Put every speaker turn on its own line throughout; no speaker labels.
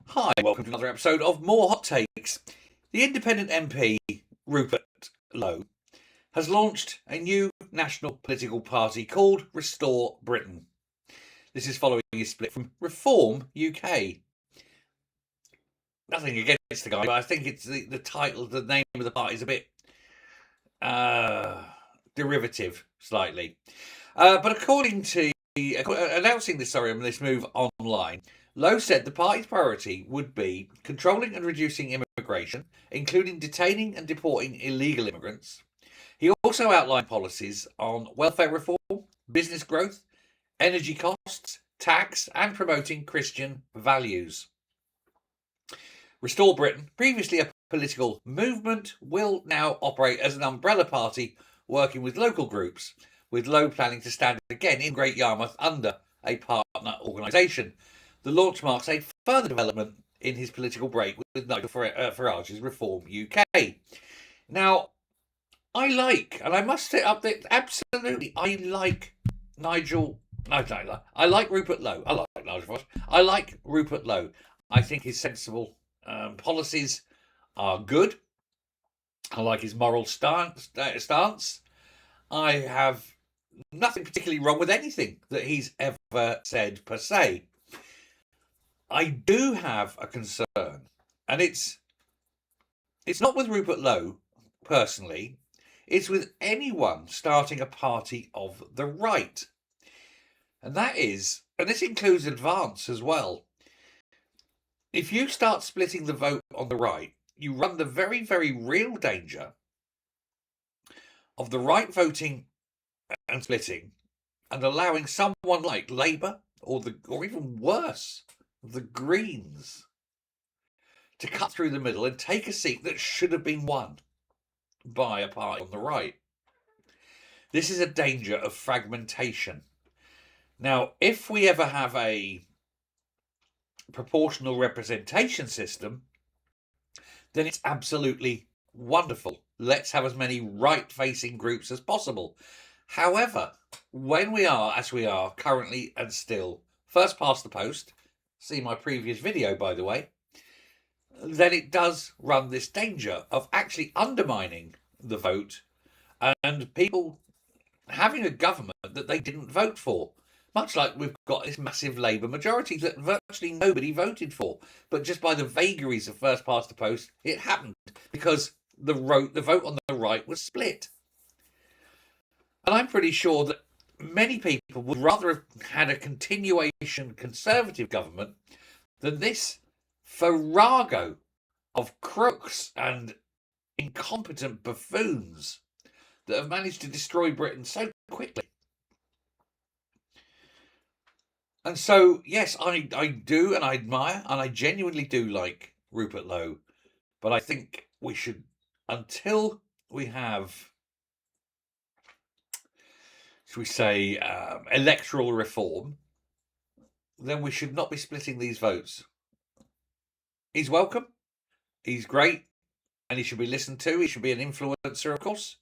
Hi, welcome to another episode of More Hot Takes. The independent MP, Rupert Lowe, has launched a new national political party called Restore Britain. This is following his split from Reform UK. Nothing against the guy, but I think it's the title, the name of the party is a bit derivative, slightly. But according to announcing this move online, Lowe said the party's priority would be controlling and reducing immigration, including detaining and deporting illegal immigrants. He also outlined policies on welfare reform, business growth, energy costs, tax, and promoting Christian values. Restore Britain, previously a political movement, will now operate as an umbrella party working with local groups, with Lowe planning to stand again in Great Yarmouth under a partner organisation. The launch marks a further development in his political break with Nigel Farage's Reform UK. Now, I must say up that absolutely, I like Nigel. I like Rupert Lowe. I like Nigel Farage. I like Rupert Lowe. I think his sensible policies are good. I like his moral stance. I have nothing particularly wrong with anything that he's ever said per se. I do have a concern, and it's not with Rupert Lowe personally. It's with anyone starting a party of the right. And this includes Advance as well. If you start splitting the vote on the right, you run the very, very real danger of the right voting and splitting and allowing someone like Labour or even worse, the Greens, to cut through the middle and take a seat that should have been won by a party on the right. This is a danger of fragmentation. Now, if we ever have a proportional representation system, then it's absolutely wonderful. Let's have as many right-facing groups as possible. However, when we are, as we are currently and still, first past the post, see my previous video, by the way, then it does run this danger of actually undermining the vote and people having a government that they didn't vote for. Much like we've got this massive Labour majority that virtually nobody voted for. But just by the vagaries of first past the post, it happened because the vote on the right was split. And I'm pretty sure that many people would rather have had a continuation Conservative government than this farrago of crooks and incompetent buffoons that have managed to destroy Britain so quickly. And so, yes, I do, and I admire, and I genuinely do like Rupert Lowe. But I think we should, until we have, should we say, electoral reform, then we should not be splitting these votes. He's welcome. He's great. And he should be listened to. He should be an influencer, of course.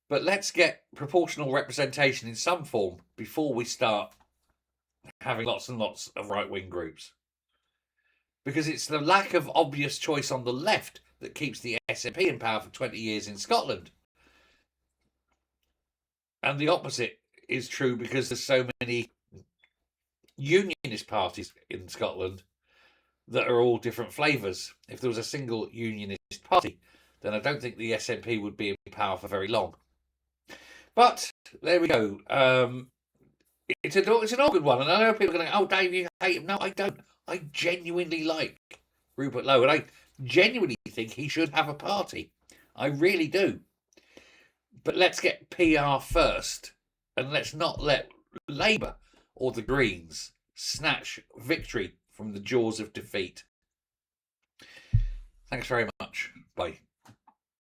But let's get proportional representation in some form before we start having lots and lots of right-wing groups. Because it's the lack of obvious choice on the left that keeps the SNP in power for 20 years in Scotland. And the opposite is true because there's so many unionist parties in Scotland that are all different flavours. If there was a single unionist party, then I don't think the SNP would be in power for very long. But there we go. It's an awkward one, and I know people are going to go, "Oh, Dave, you hate him." No, I don't. I genuinely like Rupert Lowe, and I genuinely think he should have a party. I really do. But let's get PR first, and let's not let Labour or the Greens snatch victory from the jaws of defeat. Thanks very much. Bye.